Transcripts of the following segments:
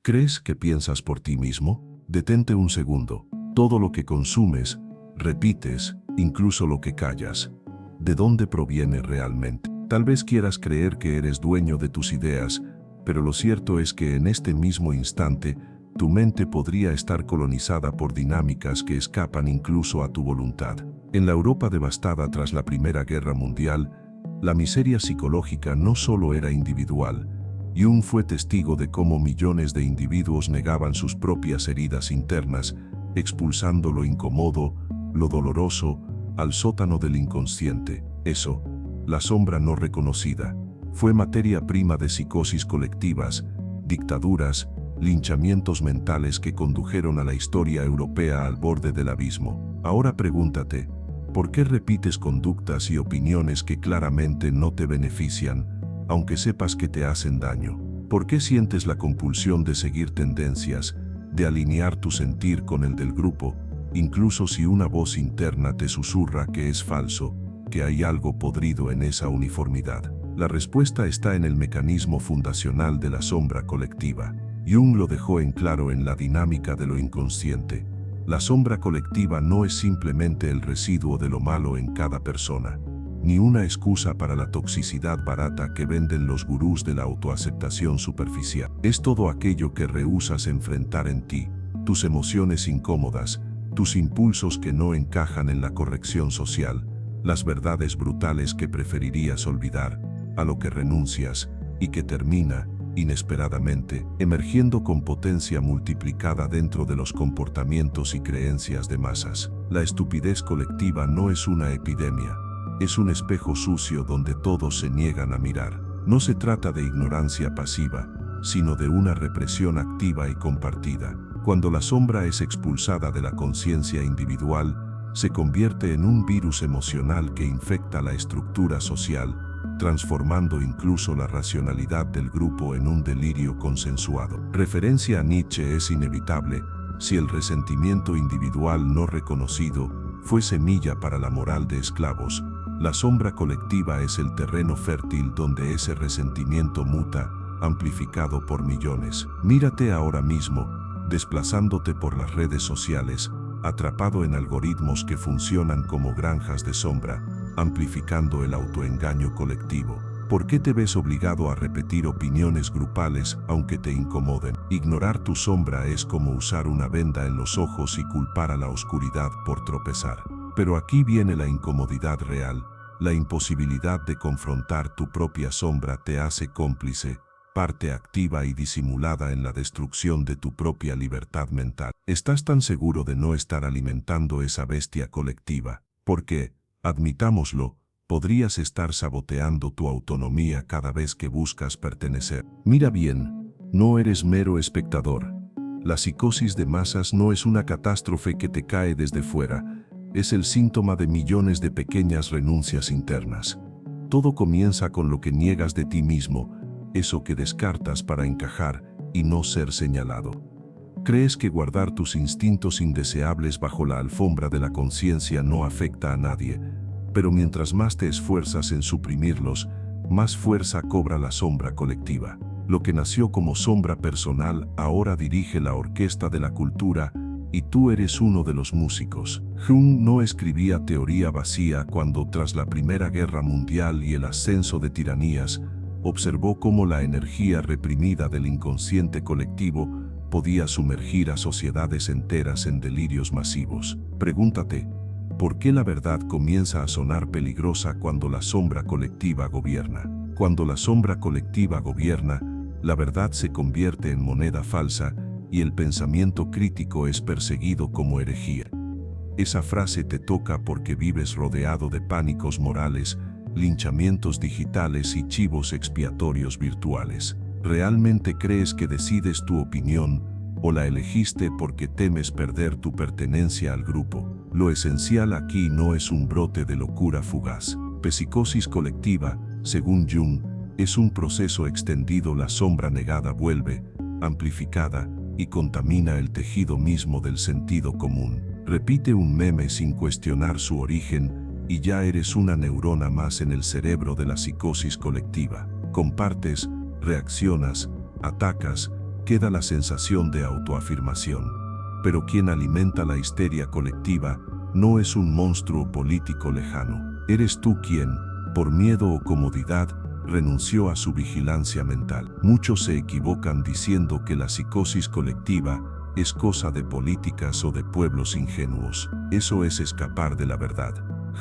¿Crees que piensas por ti mismo? Detente un segundo. Todo lo que consumes, repites, incluso lo que callas. ¿De dónde proviene realmente? Tal vez quieras creer que eres dueño de tus ideas, pero lo cierto es que en este mismo instante, tu mente podría estar colonizada por dinámicas que escapan incluso a tu voluntad. En la Europa devastada tras la Primera Guerra Mundial, la miseria psicológica no solo era individual. Jung fue testigo de cómo millones de individuos negaban sus propias heridas internas, expulsando lo incómodo, lo doloroso, al sótano del inconsciente. Eso, la sombra no reconocida, fue materia prima de psicosis colectivas, dictaduras, linchamientos mentales que condujeron a la historia europea al borde del abismo. Ahora pregúntate, ¿por qué repites conductas y opiniones que claramente no te benefician, aunque sepas que te hacen daño? ¿Por qué sientes la compulsión de seguir tendencias, de alinear tu sentir con el del grupo, incluso si una voz interna te susurra que es falso, que hay algo podrido en esa uniformidad? La respuesta está en el mecanismo fundacional de la sombra colectiva. Jung lo dejó en claro en la dinámica de lo inconsciente. La sombra colectiva no es simplemente el residuo de lo malo en cada persona, ni una excusa para la toxicidad barata que venden los gurús de la autoaceptación superficial. Es todo aquello que rehusas enfrentar en ti, tus emociones incómodas, tus impulsos que no encajan en la corrección social, las verdades brutales que preferirías olvidar, a lo que renuncias y que termina, inesperadamente, emergiendo con potencia multiplicada dentro de los comportamientos y creencias de masas. La estupidez colectiva no es una epidemia, es un espejo sucio donde todos se niegan a mirar. No se trata de ignorancia pasiva, sino de una represión activa y compartida. Cuando la sombra es expulsada de la conciencia individual, se convierte en un virus emocional que infecta la estructura social, transformando incluso la racionalidad del grupo en un delirio consensuado. Referencia a Nietzsche es inevitable si el resentimiento individual no reconocido fue semilla para la moral de esclavos. La sombra colectiva es el terreno fértil donde ese resentimiento muta, amplificado por millones. Mírate ahora mismo, desplazándote por las redes sociales, atrapado en algoritmos que funcionan como granjas de sombra, amplificando el autoengaño colectivo. ¿Por qué te ves obligado a repetir opiniones grupales aunque te incomoden? Ignorar tu sombra es como usar una venda en los ojos y culpar a la oscuridad por tropezar. Pero aquí viene la incomodidad real. La imposibilidad de confrontar tu propia sombra te hace cómplice, parte activa y disimulada en la destrucción de tu propia libertad mental. Estás tan seguro de no estar alimentando esa bestia colectiva, porque, admitámoslo, podrías estar saboteando tu autonomía cada vez que buscas pertenecer. Mira bien, no eres mero espectador. La psicosis de masas no es una catástrofe que te cae desde fuera, es el síntoma de millones de pequeñas renuncias internas. Todo comienza con lo que niegas de ti mismo, eso que descartas para encajar y no ser señalado. Crees que guardar tus instintos indeseables bajo la alfombra de la conciencia no afecta a nadie, pero mientras más te esfuerzas en suprimirlos, más fuerza cobra la sombra colectiva. Lo que nació como sombra personal ahora dirige la orquesta de la cultura y tú eres uno de los músicos. Jung no escribía teoría vacía cuando, tras la Primera Guerra Mundial y el ascenso de tiranías, observó cómo la energía reprimida del inconsciente colectivo podía sumergir a sociedades enteras en delirios masivos. Pregúntate, ¿por qué la verdad comienza a sonar peligrosa cuando la sombra colectiva gobierna? Cuando la sombra colectiva gobierna, la verdad se convierte en moneda falsa y el pensamiento crítico es perseguido como herejía. Esa frase te toca porque vives rodeado de pánicos morales, linchamientos digitales y chivos expiatorios virtuales. ¿Realmente crees que decides tu opinión o la elegiste porque temes perder tu pertenencia al grupo? Lo esencial aquí no es un brote de locura fugaz. Psicosis colectiva, según Jung, es un proceso extendido. La sombra negada vuelve, amplificada, y contamina el tejido mismo del sentido común. Repite un meme sin cuestionar su origen y ya eres una neurona más en el cerebro de la psicosis colectiva. Compartes, reaccionas, atacas, queda la sensación de autoafirmación. Pero quien alimenta la histeria colectiva no es un monstruo político lejano. Eres tú quien, por miedo o comodidad, renunció a su vigilancia mental. Muchos se equivocan diciendo que la psicosis colectiva es cosa de políticas o de pueblos ingenuos. Eso es escapar de la verdad.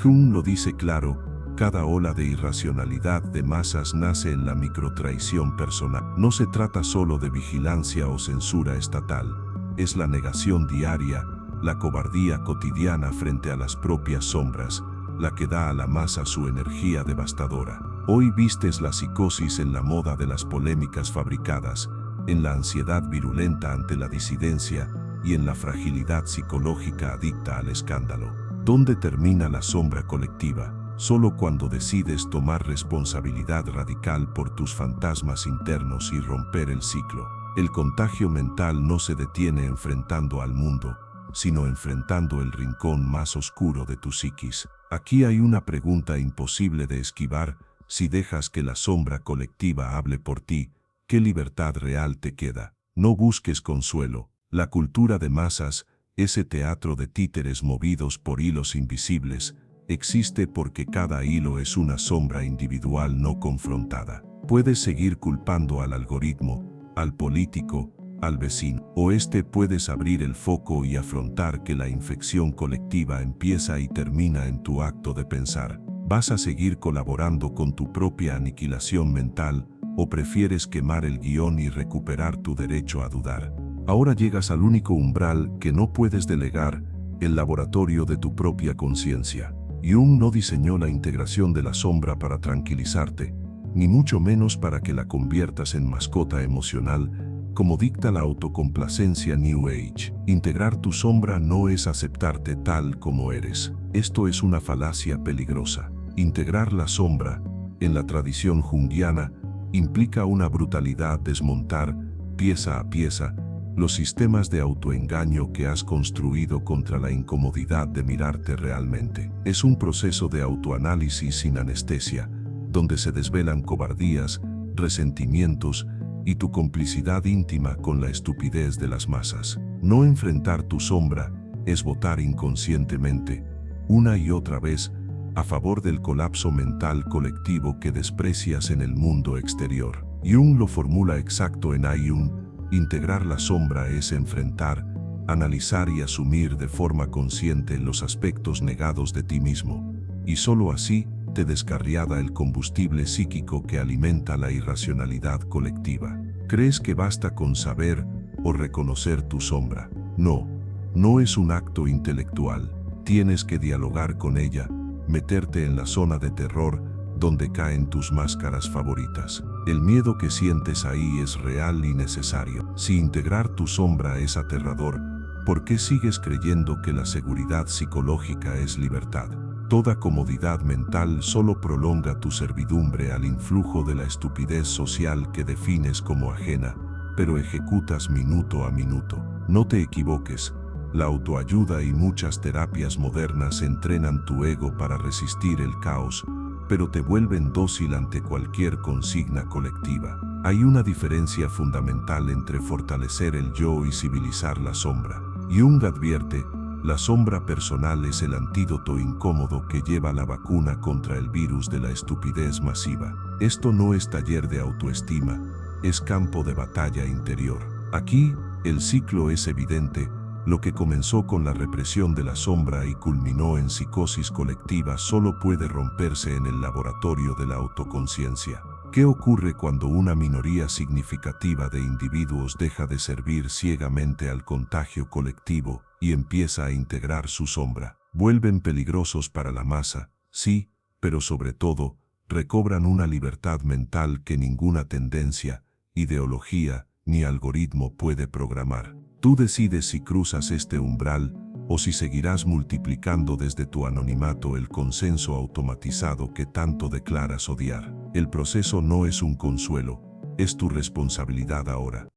Jung lo dice claro: cada ola de irracionalidad de masas nace en la microtraición personal. No se trata solo de vigilancia o censura estatal. Es la negación diaria, la cobardía cotidiana frente a las propias sombras, la que da a la masa su energía devastadora. Hoy vistes la psicosis en la moda de las polémicas fabricadas, en la ansiedad virulenta ante la disidencia y en la fragilidad psicológica adicta al escándalo. ¿Dónde termina la sombra colectiva? Solo cuando decides tomar responsabilidad radical por tus fantasmas internos y romper el ciclo. El contagio mental no se detiene enfrentando al mundo, sino enfrentando el rincón más oscuro de tu psiquis. Aquí hay una pregunta imposible de esquivar: si dejas que la sombra colectiva hable por ti, ¿qué libertad real te queda? No busques consuelo. La cultura de masas, ese teatro de títeres movidos por hilos invisibles, existe porque cada hilo es una sombra individual no confrontada. Puedes seguir culpando al algoritmo, al político, al vecino, o puedes abrir el foco y afrontar que la infección colectiva empieza y termina en tu acto de pensar. ¿Vas a seguir colaborando con tu propia aniquilación mental o prefieres quemar el guión y recuperar tu derecho a dudar? Ahora llegas al único umbral que no puedes delegar: el laboratorio de tu propia conciencia. Jung no diseñó la integración de la sombra para tranquilizarte, ni mucho menos para que la conviertas en mascota emocional, como dicta la autocomplacencia New Age. Integrar tu sombra no es aceptarte tal como eres. Esto es una falacia peligrosa. Integrar la sombra, en la tradición junguiana, implica una brutalidad: desmontar, pieza a pieza, los sistemas de autoengaño que has construido contra la incomodidad de mirarte realmente. Es un proceso de autoanálisis sin anestesia, donde se desvelan cobardías, resentimientos y tu complicidad íntima con la estupidez de las masas. No enfrentar tu sombra es votar inconscientemente, una y otra vez, a favor del colapso mental colectivo que desprecias en el mundo exterior. Jung lo formula exacto en Ayun: integrar la sombra es enfrentar, analizar y asumir de forma consciente los aspectos negados de ti mismo, y solo así te descarriada el combustible psíquico que alimenta la irracionalidad colectiva. ¿Crees que basta con saber o reconocer tu sombra? No, no es un acto intelectual. Tienes que dialogar con ella, meterte en la zona de terror donde caen tus máscaras favoritas. El miedo que sientes ahí es real y necesario. Si integrar tu sombra es aterrador, ¿por qué sigues creyendo que la seguridad psicológica es libertad? Toda comodidad mental solo prolonga tu servidumbre al influjo de la estupidez social que defines como ajena, pero ejecutas minuto a minuto. No te equivoques. La autoayuda y muchas terapias modernas entrenan tu ego para resistir el caos, pero te vuelven dócil ante cualquier consigna colectiva. Hay una diferencia fundamental entre fortalecer el yo y civilizar la sombra. Jung advierte: la sombra personal es el antídoto incómodo que lleva la vacuna contra el virus de la estupidez masiva. Esto no es taller de autoestima, es campo de batalla interior. Aquí, el ciclo es evidente: lo que comenzó con la represión de la sombra y culminó en psicosis colectiva solo puede romperse en el laboratorio de la autoconciencia. ¿Qué ocurre cuando una minoría significativa de individuos deja de servir ciegamente al contagio colectivo y empieza a integrar su sombra? Vuelven peligrosos para la masa, sí, pero sobre todo, recobran una libertad mental que ninguna tendencia, ideología ni algoritmo puede programar. Tú decides si cruzas este umbral o si seguirás multiplicando desde tu anonimato el consenso automatizado que tanto declaras odiar. El proceso no es un consuelo, es tu responsabilidad ahora.